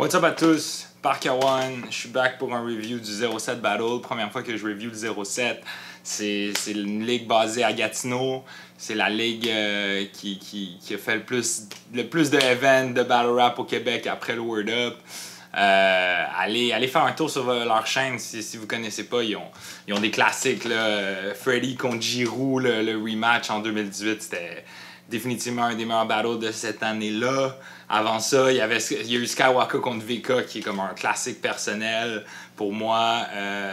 What's up à tous, Parker One, je suis back pour un review du 07 Battle. Première fois que je review le 07. C'est une ligue basée à Gatineau. C'est la ligue qui a fait le plus de events de battle rap au Québec après le Word Up. Allez faire un tour sur leur chaîne si vous connaissez pas. Ils ont des classiques. Là. Freddy contre Giroux, le rematch en 2018, c'était définitivement un des meilleurs battles de cette année-là. Avant ça, il y a eu Skywalker contre VK qui est comme un classique personnel pour moi.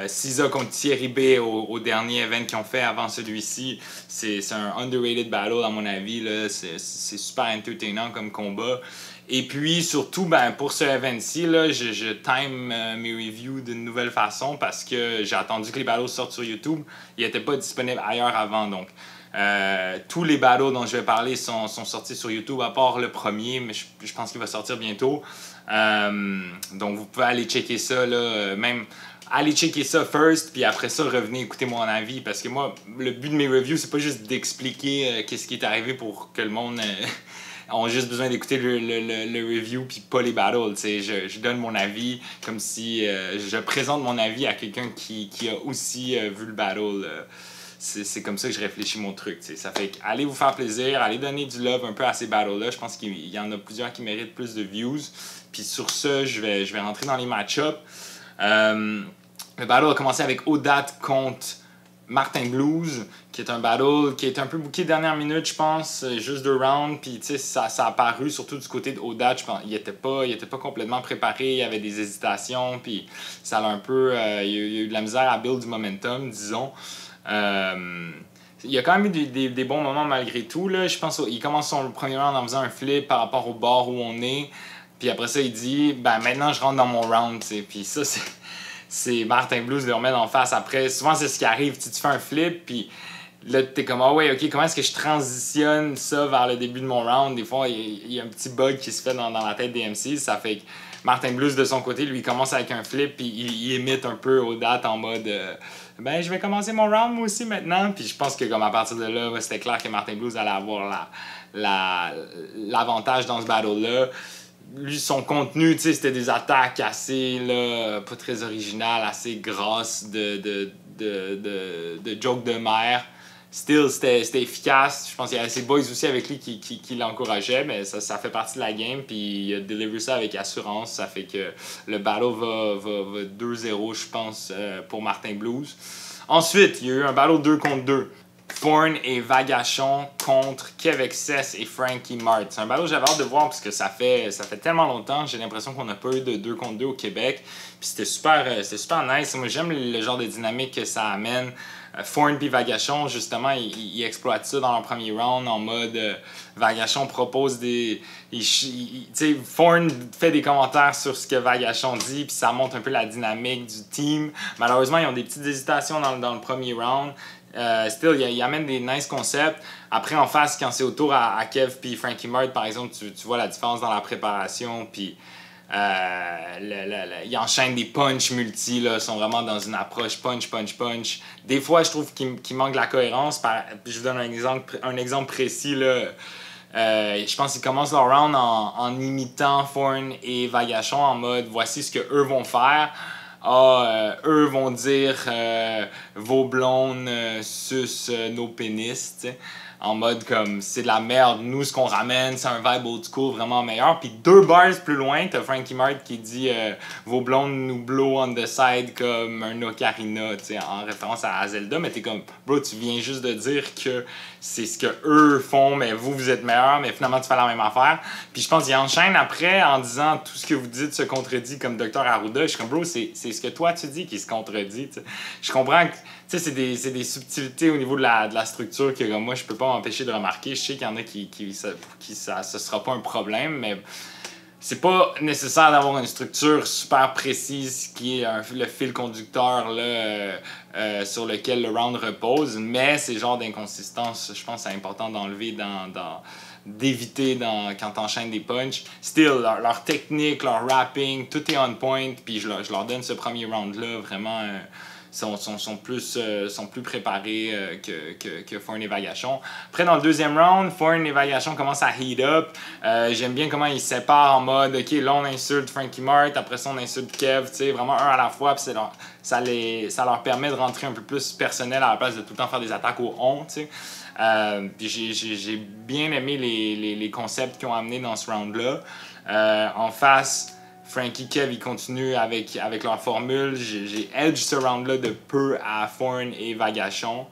SZA contre Thierry B au dernier event qu'ils ont fait avant celui-ci. C'est un underrated battle à mon avis. C'est super entertainant comme combat. Et puis surtout, pour ce event-ci, je time mes reviews d'une nouvelle façon parce que j'ai attendu que les battles sortent sur YouTube. Ils n'étaient pas disponibles ailleurs avant, donc tous les battles dont je vais parler sont sortis sur YouTube, à part le premier, mais je pense qu'il va sortir bientôt. Donc vous pouvez aller checker ça, là, même allez checker ça first, puis après ça, revenez écouter mon avis, parce que moi, le but de mes reviews, c'est pas juste d'expliquer qu'est-ce qui est arrivé pour que le monde ont juste besoin d'écouter le review puis pas les battles. Je donne mon avis comme si je présente mon avis à quelqu'un qui a aussi vu le battle. C'est comme ça que je réfléchis mon truc. T'sais. Ça fait allez vous faire plaisir, allez donner du love un peu à ces battles-là. Je pense qu'il y en a plusieurs qui méritent plus de views. Puis sur ça, je vais rentrer dans les match-ups. Le battle a commencé avec Odat contre Martin Blues, qui est un battle qui est un peu booké dernière minute, je pense, juste 2 rounds. Puis ça a apparu surtout du côté de Odat. Je pense il était pas complètement préparé, il y avait des hésitations, puis ça a un peu, il y a eu de la misère à build du momentum, disons. Il y a quand même eu des bons moments malgré tout. Là. Je pense qu'il commence son premier round en faisant un flip par rapport au bord où on est. Puis après ça, il dit maintenant je rentre dans mon round. T'sais. Puis ça, c'est Martin Blues le remet en face après. Souvent, c'est ce qui arrive. Tu fais un flip, puis là, t'es comme ouais, ok, comment est-ce que je transitionne ça vers le début de mon round? Des fois, il y a un petit bug qui se fait dans la tête des MC. Ça fait que Martin Blues, de son côté, lui, commence avec un flip, puis il imite un peu Odat en mode je vais commencer mon round moi aussi maintenant. Puis je pense que comme à partir de là, c'était clair que Martin Blues allait avoir l'avantage dans ce battle-là. Lui, son contenu, c'était des attaques assez, là, pas très originales, assez grasses de jokes de mère. Still, c'était efficace. Je pense qu'il y avait ses boys aussi avec lui qui l'encourageaient, mais ça fait partie de la game. Puis il a délivré ça avec assurance. Ça fait que le battle va 2-0, je pense, pour Martin Blues. Ensuite, il y a eu un battle 2 contre 2. Foreign et Vagachon contre Kevexcess et Frankie Mart. C'est un battle que j'avais hâte de voir parce que ça fait tellement longtemps. J'ai l'impression qu'on n'a pas eu de 2 contre 2 au Québec. Puis c'était super nice. Moi, j'aime le genre de dynamique que ça amène. Foreign et Vagachon, justement, ils exploitent ça dans leur premier round en mode Vagachon propose des... Foreign fait des commentaires sur ce que Vagachon dit, puis ça montre un peu la dynamique du team. Malheureusement, ils ont des petites hésitations dans le premier round. Still, il amène des nice concepts. Après, en face, quand c'est au tour à Kev puis Frankie Mart, par exemple, tu vois la différence dans la préparation. Puis ils enchaînent des punch multi, là, sont vraiment dans une approche punch. Des fois, je trouve qu'il manque de la cohérence. Je vous donne un exemple précis. Là. Je pense qu'ils commencent leur round en imitant Foreign et Vagachon en mode voici ce qu'eux vont faire. Eux vont dire vos blondes sucent nos pénis, t'sais. En mode comme c'est de la merde, nous ce qu'on ramène c'est un vibe old school vraiment meilleur. Puis 2 bars plus loin, t'as Frankie Mart qui dit vos blondes nous blow on the side comme un ocarina, en référence à Zelda. Mais t'es comme bro, tu viens juste de dire que c'est ce que eux font, mais vous êtes meilleurs, mais finalement tu fais la même affaire. Puis je pense qu'il enchaîne après en disant tout ce que vous dites se contredit comme Dr Arruda. Je suis comme bro, c'est ce que toi tu dis qui se contredit. T'sais. Je comprends que c'est des subtilités au niveau de la structure que comme moi je peux pas m'empêcher de remarquer. Je sais qu'il y en a pour qui ça sera pas un problème, mais c'est pas nécessaire d'avoir une structure super précise qui est le fil conducteur là, sur lequel le round repose, mais c'est le genre d'inconsistance, je pense, c'est important d'enlever d'éviter quand t'enchaînes des punchs. Still, leur technique, leur rapping, tout est on point, puis je leur donne ce premier round-là vraiment sont plus préparés que Foreign et Vagachon. Après, dans le deuxième round, Foreign et Vagachon commencent à heat up. J'aime bien comment ils se séparent en mode, OK, là, on insulte Frankie Mart, après ça, on insulte Kev, tu sais, vraiment un à la fois, puis ça leur permet de rentrer un peu plus personnel à la place de tout le temps faire des attaques au on, tu sais. Puis j'ai bien aimé les concepts qu'ils ont amenés dans ce round-là. En face, Frankie Kev, ils continuent avec leur formule. J'ai edge ce round-là de peu à Foreign et Vagachon.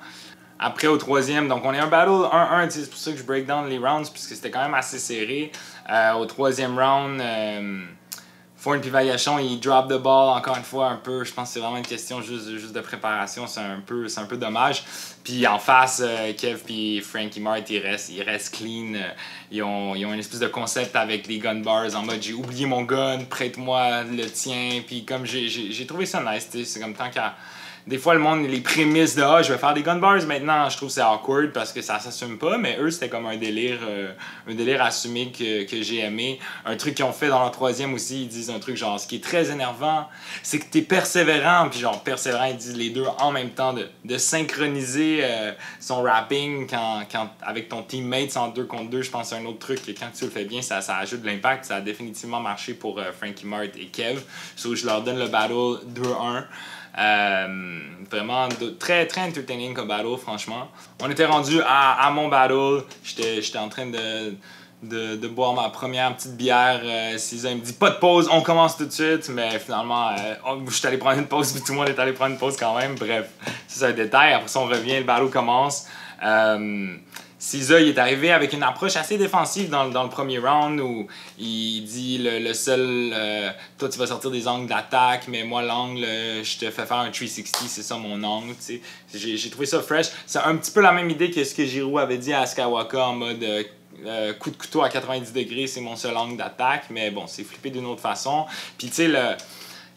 Après, au troisième, donc on est un battle 1-1, c'est pour ça que je break down les rounds, puisque c'était quand même assez serré. Au troisième round, Foreign et Vagachon, ils drop the ball encore une fois un peu. Je pense que c'est vraiment une question juste de préparation, c'est un peu dommage. Puis en face, Kev et Frankie Mart, ils restent clean. Ils ont une espèce de concept avec les gun bars en mode j'ai oublié mon gun, prête-moi le tien. Puis comme j'ai trouvé ça nice, c'est comme tant qu'à. Des fois, le monde, les prémices de je vais faire des gun bars maintenant, je trouve que c'est awkward parce que ça s'assume pas, mais eux, c'était comme un délire assumé que j'ai aimé. Un truc qu'ils ont fait dans leur troisième aussi, ils disent un truc genre, ce qui est très énervant, c'est que t'es persévérant, puis genre, persévérant, ils disent les deux en même temps, de synchroniser son rapping avec ton teammate en 2 contre 2. Je pense que c'est un autre truc que quand tu le fais bien, ça ajoute de l'impact. Ça a définitivement marché pour Frankie Mart et Kev. So, je leur donne le battle 2-1. Vraiment très très entertaining comme battle, franchement. On était rendu à mon battle. J'étais en train de boire ma première petite bière. Cisa, il me dit pas de pause, on commence tout de suite. Mais finalement, je suis allé prendre une pause, puis tout le monde est allé prendre une pause quand même. Bref, c'est un détail. Après ça, on revient, le battle commence. Cisa, il est arrivé avec une approche assez défensive dans le premier round où il dit le seul toi tu vas sortir des angles d'attaque, mais moi l'angle je te fais faire un 360, c'est ça mon angle, tu sais. J'ai trouvé ça fresh. C'est un petit peu la même idée que ce que Giroud avait dit à Skywalker en mode coup de couteau à 90 degrés, c'est mon seul angle d'attaque, mais bon, c'est flippé d'une autre façon. Puis tu sais,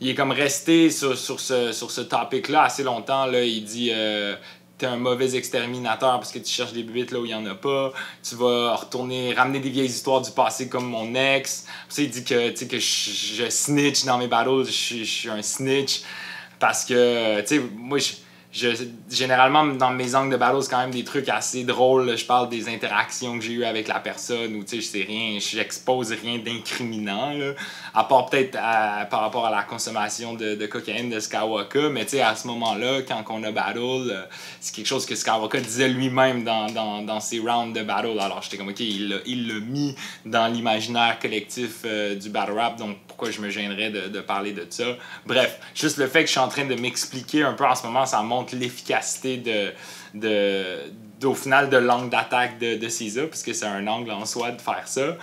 il est comme resté sur ce topic-là assez longtemps. Là, il dit t'es un mauvais exterminateur parce que tu cherches des bébites là où il n'y en a pas. Tu vas ramener des vieilles histoires du passé comme mon ex. Puis ça, il dit que je snitch dans mes battles. Je suis un snitch parce que, tu sais, moi, généralement, dans mes angles de battle, c'est quand même des trucs assez drôles. Je parle des interactions que j'ai eues avec la personne ou, tu sais, j'expose rien d'incriminant, là, à part peut-être par rapport à la consommation de cocaïne de Skywalker. Mais, tu sais, à ce moment-là, quand on a battle, c'est quelque chose que Skywalker disait lui-même dans ses rounds de battle. Alors, j'étais comme, OK, il l'a mis dans l'imaginaire collectif du battle rap, donc pourquoi je me gênerais de parler de ça. Bref, juste le fait que je suis en train de m'expliquer un peu en ce moment, ça montre l'efficacité au final de l'angle d'attaque de Cisa, puisque c'est un angle en soi de faire ça.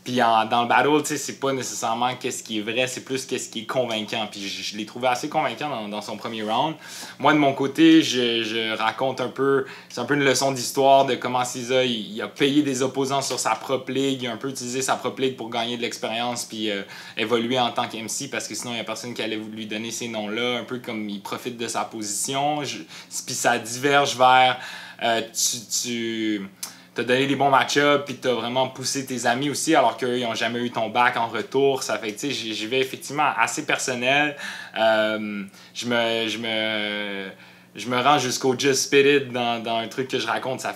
Puis dans le battle, tu sais, c'est pas nécessairement qu'est-ce qui est vrai, c'est plus qu'est-ce qui est convaincant. Puis je l'ai trouvé assez convaincant dans son premier round. Moi, de mon côté, je raconte un peu, c'est un peu une leçon d'histoire de comment Cisa, il a payé des opposants sur sa propre ligue, il a un peu utilisé sa propre ligue pour gagner de l'expérience puis évoluer en tant qu'MC, parce que sinon, il n'y a personne qui allait lui donner ces noms-là, un peu comme il profite de sa position. Puis ça diverge vers t'as donné des bons match-ups, puis t'as vraiment poussé tes amis aussi, alors qu'eux, ils n'ont jamais eu ton back en retour. Ça fait que, tu sais, j'y vais effectivement assez personnel. Je me rends jusqu'au Just Spit It dans un truc que je raconte.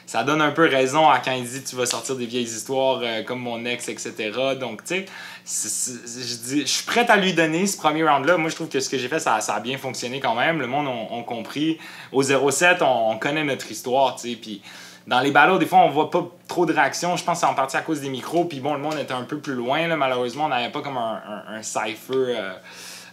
Ça donne un peu raison à quand il dit tu vas sortir des vieilles histoires comme mon ex, etc. Donc, tu sais, je suis prêt à lui donner ce premier round-là. Moi, je trouve que ce que j'ai fait, ça a bien fonctionné quand même. Le monde a compris. Au 0-7, on connaît notre histoire, tu sais, puis dans les battles, des fois, on voit pas trop de réactions. Je pense que c'est en partie à cause des micros. Puis bon, le monde était un peu plus loin. Là. Malheureusement, on n'avait pas comme un cypher.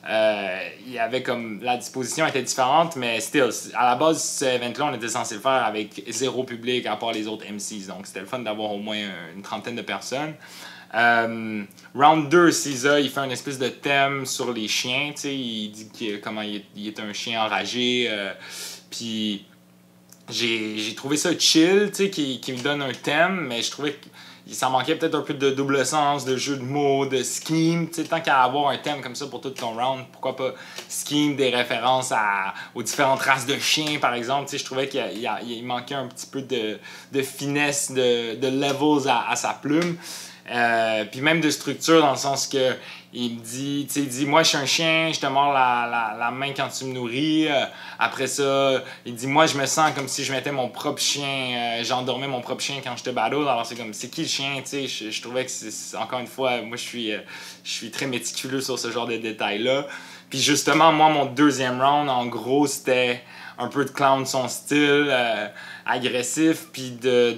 Il y avait comme... La disposition était différente, mais still, à la base, ce event-là, on était censé le faire avec 0 public, à part les autres MCs. Donc, c'était le fun d'avoir au moins une trentaine de personnes. Round 2, Cisa, il fait une espèce de thème sur les chiens. Tu sais, il dit comment il est un chien enragé. Puis... J'ai trouvé ça chill, tu sais, qui me donne un thème, mais je trouvais que ça manquait peut-être un peu de double sens, de jeu de mots, de scheme, tu sais, tant qu'à avoir un thème comme ça pour tout ton round, pourquoi pas scheme, des références aux différentes races de chiens, par exemple, tu sais, je trouvais qu'il manquait un petit peu de finesse, de levels à sa plume. Puis même de structure, dans le sens que il me dit, tu sais, il dit, moi je suis un chien, je te mords la main quand tu me nourris. Après ça, il dit, moi je me sens comme si je mettais mon propre chien, j'endormais mon propre chien quand je te battle. Alors c'est comme, c'est qui le chien, tu sais, je trouvais que encore une fois, moi je suis très méticuleux sur ce genre de détails-là. Puis justement, moi, mon deuxième round, en gros, c'était un peu de clown son style, agressif, puis de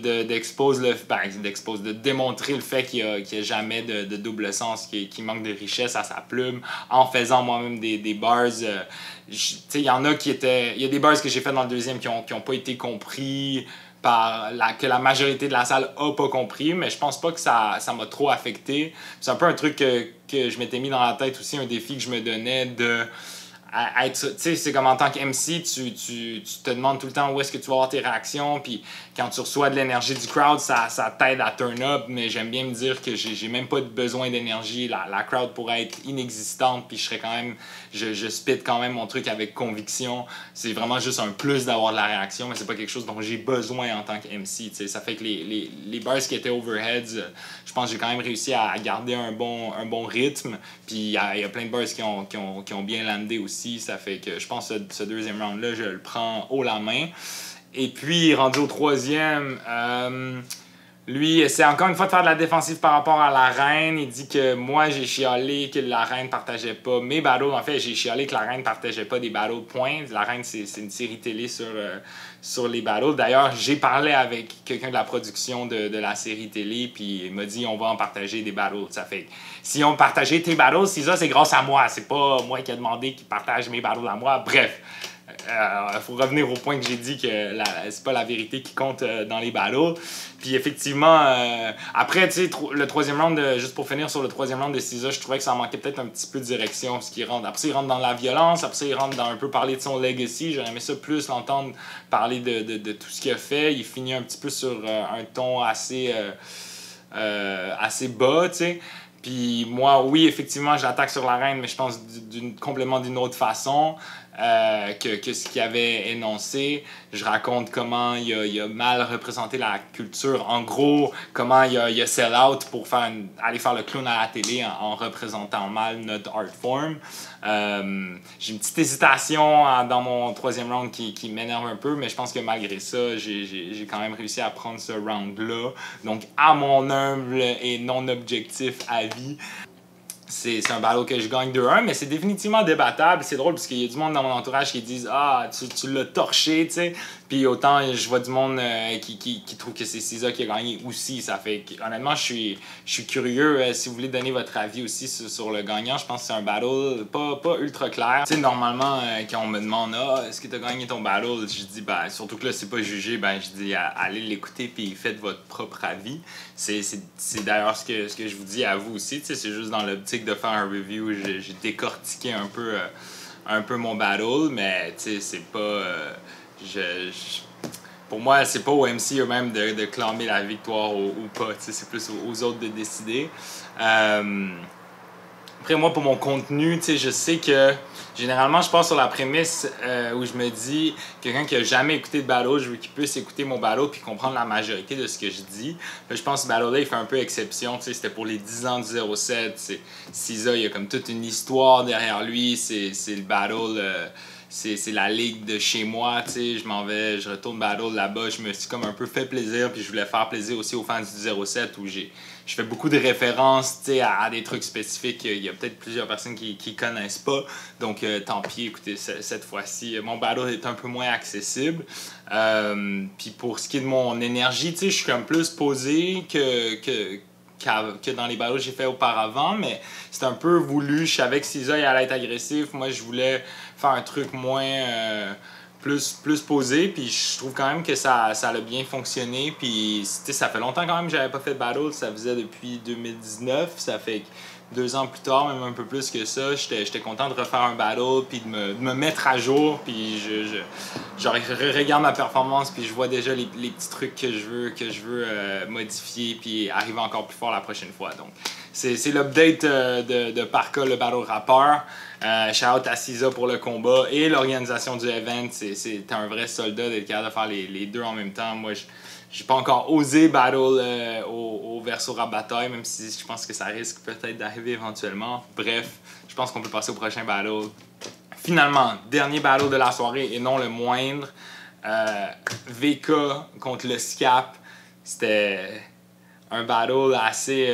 démontrer le fait qu'il y a jamais de double sens, qu'il manque de richesse à sa plume, en faisant moi-même des bars. Tu sais, il y en a il y a des bars que j'ai fait dans le deuxième qui ont pas été compris, que la majorité de la salle a pas compris, mais je pense pas que ça m'a trop affecté. C'est un peu un truc que je m'étais mis dans la tête aussi, un défi que je me donnais de être, tu sais, c'est comme en tant qu'MC, tu te demandes tout le temps où est-ce que tu vas avoir tes réactions, puis quand tu reçois de l'énergie du crowd, ça t'aide à turn up, mais j'aime bien me dire que j'ai même pas besoin d'énergie, la crowd pourrait être inexistante, puis je spit quand même mon truc avec conviction. C'est vraiment juste un plus d'avoir de la réaction, mais c'est pas quelque chose dont j'ai besoin en tant qu'MC, tu sais. Ça fait que les bars qui étaient overheads, je pense que j'ai quand même réussi à garder un bon rythme, puis il y a plein de bars qui ont bien landé aussi. Ça fait que je pense que ce deuxième round-là, je le prends haut la main. Et puis, rendu au troisième, lui essaie encore une fois de faire de la défensive par rapport à la reine. Il dit que moi, j'ai chialé que la reine partageait pas mes battles. En fait, j'ai chialé que la reine partageait pas des battles, point. La reine, c'est une série télé sur les battles. D'ailleurs, j'ai parlé avec quelqu'un de la production de la série télé, puis il m'a dit on va en partager des battles. Ça fait si on partageait tes battles, c'est grâce à moi. C'est pas moi qui ai demandé qu'il partage mes battles à moi. Bref. Il faut revenir au point que j'ai dit que c'est pas la vérité qui compte dans les battles. Puis effectivement, après, tu sais, le troisième round, juste pour finir sur le troisième round de SZA, je trouvais que ça manquait peut-être un petit peu de direction. Parce après ça, il rentre dans la violence, après ça, il rentre dans un peu parler de son legacy. J'aurais aimé ça plus l'entendre parler de tout ce qu'il a fait. Il finit un petit peu sur un ton assez bas, tu sais. Puis moi, oui, effectivement, j'attaque sur la reine, mais je pense complètement d'une autre façon que ce qu'il avait énoncé. Je raconte comment il a mal représenté la culture. En gros, comment il a sell out pour aller faire le clown à la télé en représentant mal notre art form. J'ai une petite hésitation dans mon troisième round qui m'énerve un peu, mais je pense que malgré ça, j'ai quand même réussi à prendre ce round-là. Donc, à mon humble et non objectif avis, c'est un battle que je gagne 2-1, mais c'est définitivement débattable. C'est drôle parce qu'il y a du monde dans mon entourage qui disent ah, tu l'as torché, tu sais. Puis autant je vois du monde qui trouve que c'est SZA qui a gagné aussi. Ça fait que, honnêtement, je suis curieux. Si vous voulez donner votre avis aussi sur le gagnant, je pense que c'est un battle pas ultra clair. Tu sais, normalement, quand on me demande ah, est-ce que tu as gagné ton battle, je dis surtout que là, c'est pas jugé, je dis allez l'écouter puis faites votre propre avis. C'est d'ailleurs ce que je vous dis à vous aussi. Tu sais, c'est juste dans l'optique de faire un review. J'ai décortiqué un peu mon battle, mais tu sais, c'est pas. Pour moi, c'est pas aux MC eux-mêmes de clamer la victoire ou pas. C'est plus aux autres de décider. Après, moi, pour mon contenu, je sais que généralement, je pars sur la prémisse où je me dis quelqu'un qui a jamais écouté de battle, je veux qu'il puisse écouter mon battle puis comprendre la majorité de ce que je dis. Là, je pense que ce battle-là, il fait un peu exception. C'était pour les 10 ans du 07. SZA, il y a comme toute une histoire derrière lui. C'est le battle. C'est la ligue de chez moi, tu sais, je retourne battle là-bas, je me suis comme un peu fait plaisir, puis je voulais faire plaisir aussi aux fans du 07 où je fais beaucoup de références, tu sais, à des trucs spécifiques, il y a peut-être plusieurs personnes qui connaissent pas, donc tant pis, écoutez, cette fois-ci, mon battle est un peu moins accessible. Puis pour ce qui est de mon énergie, tu sais, je suis comme plus posé que dans les battles que j'ai fait auparavant, mais c'est un peu voulu. Je savais que SZA allait être agressif. Moi, je voulais faire un truc moins plus posé, puis je trouve quand même que ça a bien fonctionné. Puis ça fait longtemps quand même que j'avais pas fait de battle. Ça faisait depuis 2019. Ça fait 2 ans plus tard, même un peu plus que ça, j'étais content de refaire un battle puis de me mettre à jour, puis je regarde ma performance puis je vois déjà les petits trucs que je veux modifier puis arriver encore plus fort la prochaine fois. Donc c'est l'update de Parka, le battle rappeur. Shout out à SZA pour le combat et l'organisation du event. C'est un vrai soldat d'être capable de faire les deux en même temps. Moi, j'ai pas encore osé battle au verso rap bataille, même si je pense que ça risque peut-être d'arriver éventuellement. Bref, je pense qu'on peut passer au prochain battle. Finalement, dernier battle de la soirée et non le moindre. VK contre le Scap. C'était un battle assez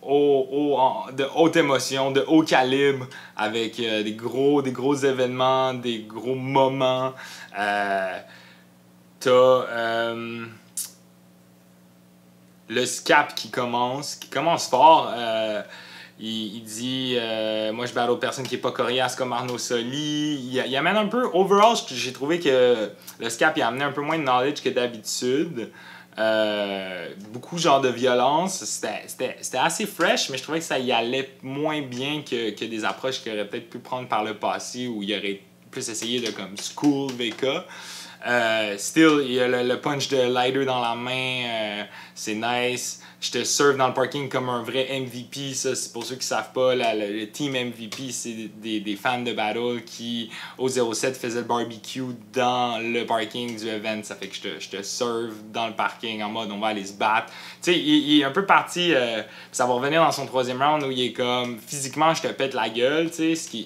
de haute émotion, de haut calibre, avec des gros événements, des gros moments. T'as le Scap qui commence fort. Il dit moi je battle personne qui est pas coriace comme Arnaud Soli. Il amène un peu. Overall, j'ai trouvé que le Scap il a amené un peu moins de knowledge que d'habitude. Beaucoup genre de violence. C'était assez fresh, mais je trouvais que ça y allait moins bien que des approches qu'il aurait peut-être pu prendre par le passé où il aurait plus essayé de comme school VK. Still, il y a le punch de lighter dans la main, c'est nice. Je te serve dans le parking comme un vrai MVP. Ça, c'est pour ceux qui savent pas, le team MVP, c'est des fans de battle qui, au 07, faisaient le barbecue dans le parking du event. Ça fait que je te serve dans le parking en mode on va aller se battre. Tu sais, il est un peu parti, ça va revenir dans son troisième round où il est comme physiquement je te pète la gueule. Tu sais,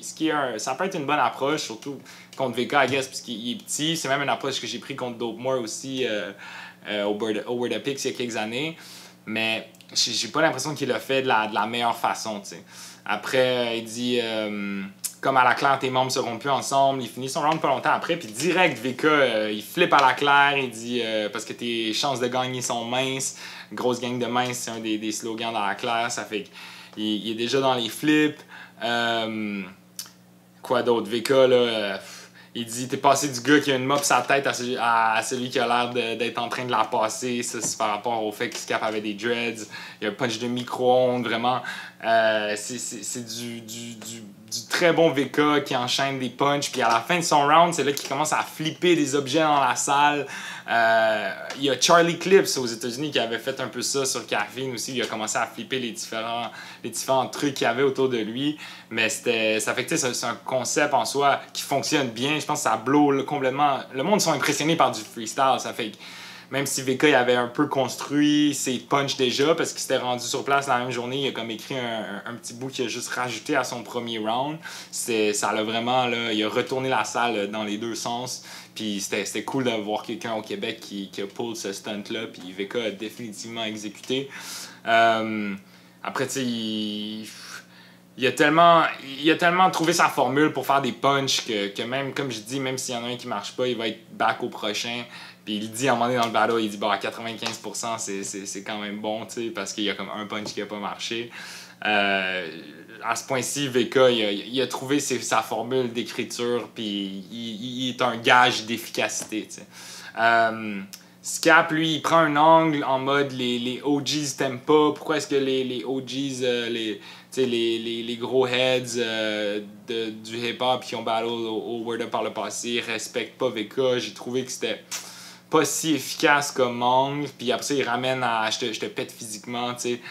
ça peut être une bonne approche, surtout contre VK, I guess, parce qu'il est petit. C'est même une approche que j'ai pris contre Dope More aussi au Word Epics il y a quelques années. Mais j'ai pas l'impression qu'il l'a fait de la meilleure façon, tu sais. Après, il dit comme à la claire, tes membres seront plus ensemble. Il finit son round pas longtemps après, puis direct, VK, il flippe à la claire. Il dit parce que tes chances de gagner sont minces. Grosse gang de minces, c'est un des slogans dans la claire. Ça fait qu'il est déjà dans les flips. Quoi d'autre? VK, là. Il dit t'es passé du gars qui a une mop sur la tête à celui qui a l'air d'être en train de la passer. Ça, c'est par rapport au fait qu'il Scap avait des dreads. Il y a un punch de micro-ondes, vraiment. C'est du très bon VK qui enchaîne des punches. Puis à la fin de son round, c'est là qu'il commence à flipper des objets dans la salle. Il y a Charlie Clips aux États-Unis qui avait fait un peu ça sur Caffeine aussi. Il a commencé à flipper les différents trucs qu'il y avait autour de lui. Mais ça fait que c'est un concept en soi qui fonctionne bien. Je pense que ça blow complètement. Le monde sont impressionnés par du freestyle. Ça fait que même si VK il avait un peu construit ses punchs déjà parce qu'il s'était rendu sur place la même journée, il a comme écrit un petit bout qu'il a juste rajouté à son premier round. Ça l'a vraiment, là, il a retourné la salle dans les deux sens. Puis c'était cool de voir quelqu'un au Québec qui a pull ce stunt-là. Puis VK a définitivement exécuté. Après, tu sais, il a tellement trouvé sa formule pour faire des punchs que même, comme je dis, même s'il y en a un qui marche pas, il va être back au prochain. Puis il dit à un moment donné dans le battle, il dit à 95% c'est quand même bon, tu sais, parce qu'il y a comme un punch qui a pas marché. À ce point-ci, VK, il a trouvé sa formule d'écriture, puis il est un gage d'efficacité, tu sais. Scap, lui, il prend un angle en mode les OGs t'aiment pas. Pourquoi est-ce que les OGs, les gros heads du hip-hop qui ont battle au Word Up par le passé respectent pas VK? J'ai trouvé que c'était pas si efficace comme angle. Puis après ça, il ramène à je te pète physiquement, tu sais.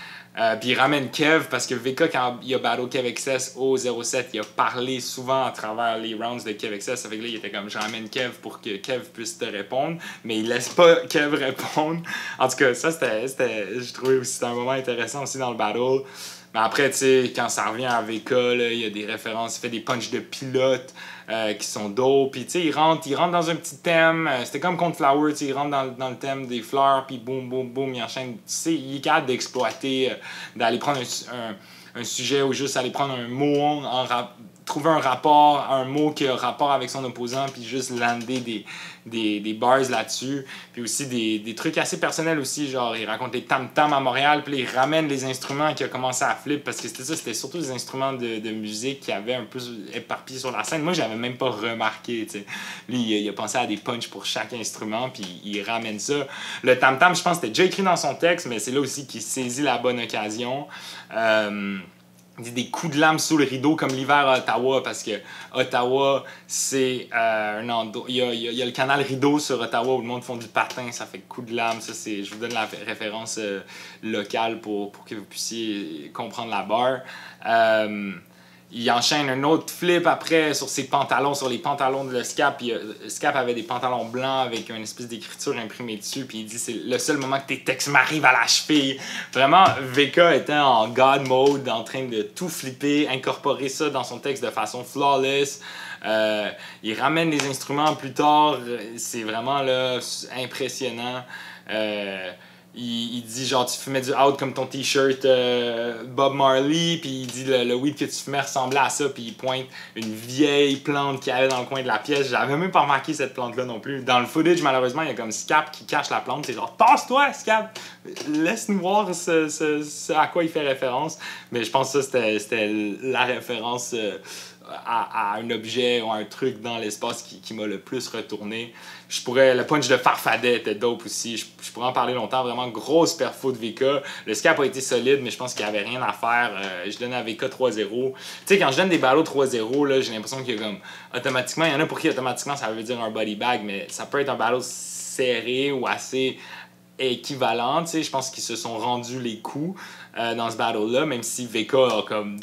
Puis il ramène Kev parce que VK, quand il a battle Kev XS au 07, il a parlé souvent à travers les rounds de Kev XS. Ça fait que là, il était comme je ramène Kev pour que Kev puisse te répondre, mais il laisse pas Kev répondre. En tout cas, ça, je trouvais aussi c'était un moment intéressant aussi dans le battle. Mais après, tu sais, quand ça revient à VK, là, il y a des références, il fait des punchs de pilote qui sont dope. Puis, tu sais, il rentre dans un petit thème. C'était comme contre Flower, tu sais, il rentre dans le thème des fleurs, puis boum, boum, boum, il enchaîne. Tu sais, il est capable d'exploiter, d'aller prendre un sujet ou juste aller prendre un mot, trouver un mot qui a rapport avec son opposant, puis juste lander des bars là-dessus. Puis aussi des trucs assez personnels aussi, genre il raconte les tam-tam à Montréal, puis il ramène les instruments qui a commencé à flip, parce que c'était surtout des instruments de musique qui avaient un peu éparpillés sur la scène. Moi, j'avais même pas remarqué, tu sais. Lui, il a pensé à des punchs pour chaque instrument, puis il ramène ça. Le tam-tam, je pense que c'était déjà écrit dans son texte, mais c'est là aussi qu'il saisit la bonne occasion. Il dit des coups de lame sous le rideau comme l'hiver à Ottawa, parce que Ottawa, c'est un endroit. Il y a le canal Rideau sur Ottawa où le monde font du patin, ça fait coup de lame. Ça, je vous donne la référence locale pour que vous puissiez comprendre la barre. il enchaîne un autre flip après sur ses pantalons, sur les pantalons de le Scap. Puis, Scap avait des pantalons blancs avec une espèce d'écriture imprimée dessus. Puis il dit c'est le seul moment que tes textes m'arrivent à la cheville. Vraiment, VK était en God mode, en train de tout flipper, incorporer ça dans son texte de façon flawless. Il ramène des instruments plus tard. C'est vraiment là, impressionnant. Il dit genre tu fumais du out comme ton t-shirt Bob Marley, puis il dit le weed que tu fumais ressemblait à ça, puis il pointe une vieille plante qu'il y avait dans le coin de la pièce. J'avais même pas remarqué cette plante là non plus. Dans le footage malheureusement il y a comme Scap qui cache la plante, c'est genre tasse-toi Scap, laisse-nous voir ce à quoi il fait référence. Mais je pense que ça c'était la référence à un objet ou à un truc dans l'espace qui m'a le plus retourné. Le punch de Farfadet était dope aussi. Je pourrais en parler longtemps. Vraiment grosse perfo de VK. Le Scap a été solide, mais je pense qu'il n'y avait rien à faire. Je donne à VK 3-0. Tu sais, quand je donne des battles 3-0, là, j'ai l'impression qu'il y a comme automatiquement, il y en a pour qui automatiquement ça veut dire un body bag, mais ça peut être un battle serré ou assez équivalent. Tu sais, je pense qu'ils se sont rendus les coups dans ce battle-là, même si VK a comme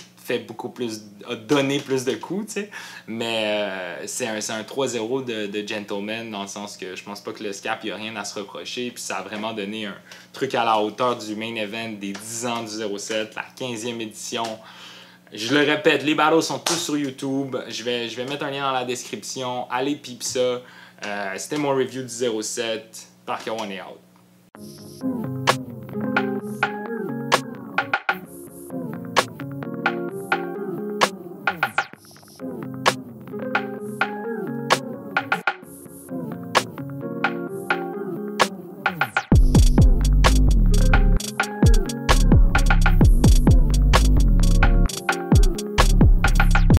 a donné plus de coups, tu sais. Mais c'est un 3-0 de gentleman, dans le sens que je pense pas que le Scap, il n'y a rien à se reprocher. Puis ça a vraiment donné un truc à la hauteur du main event des 10 ans du 07, la 15e édition. Je le répète, les battles sont tous sur YouTube. Je vais mettre un lien dans la description. Allez pipe ça. C'était mon review du 07. Parker One est out.